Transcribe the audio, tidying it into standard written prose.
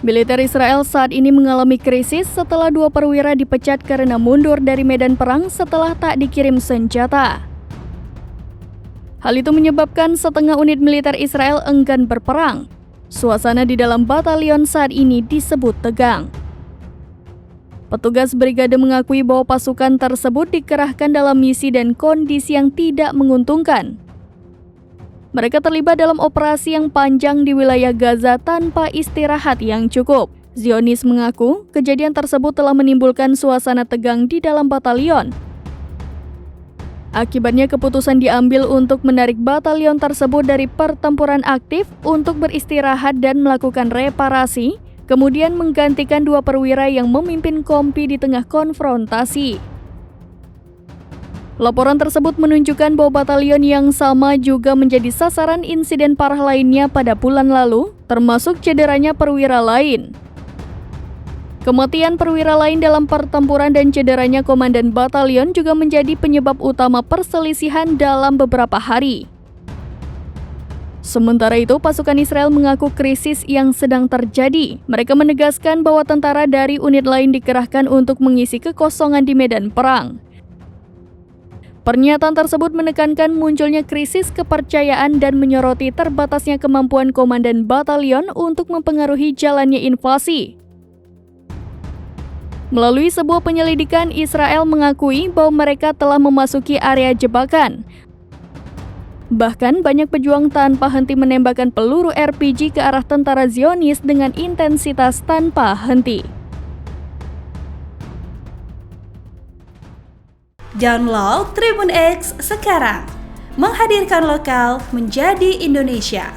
Militer Israel saat ini mengalami krisis setelah 2 perwira dipecat karena mundur dari medan perang setelah tak dikirim senjata. Hal itu menyebabkan setengah unit militer Israel enggan berperang. Suasana di dalam batalion saat ini disebut tegang. Petugas brigade mengakui bahwa pasukan tersebut dikerahkan dalam misi dan kondisi yang tidak menguntungkan. Mereka terlibat dalam operasi yang panjang di wilayah Gaza tanpa istirahat yang cukup. Zionis mengaku kejadian tersebut telah menimbulkan suasana tegang di dalam batalion. Akibatnya keputusan diambil untuk menarik batalion tersebut dari pertempuran aktif untuk beristirahat dan melakukan reparasi, kemudian menggantikan 2 perwira yang memimpin kompi di tengah konfrontasi. Laporan tersebut menunjukkan bahwa batalion yang sama juga menjadi sasaran insiden parah lainnya pada bulan lalu, termasuk cederanya perwira lain. Kematian perwira lain dalam pertempuran dan cederanya komandan batalion juga menjadi penyebab utama perselisihan dalam beberapa hari. Sementara itu, pasukan Israel mengaku krisis yang sedang terjadi. Mereka menegaskan bahwa tentara dari unit lain dikerahkan untuk mengisi kekosongan di medan perang. Pernyataan tersebut menekankan munculnya krisis kepercayaan dan menyoroti terbatasnya kemampuan komandan batalion untuk mempengaruhi jalannya invasi. Melalui sebuah penyelidikan, Israel mengakui bahwa mereka telah memasuki area jebakan. Bahkan banyak pejuang tanpa henti menembakkan peluru RPG ke arah tentara Zionis dengan intensitas tanpa henti. Download Tribun X sekarang, menghadirkan lokal menjadi Indonesia.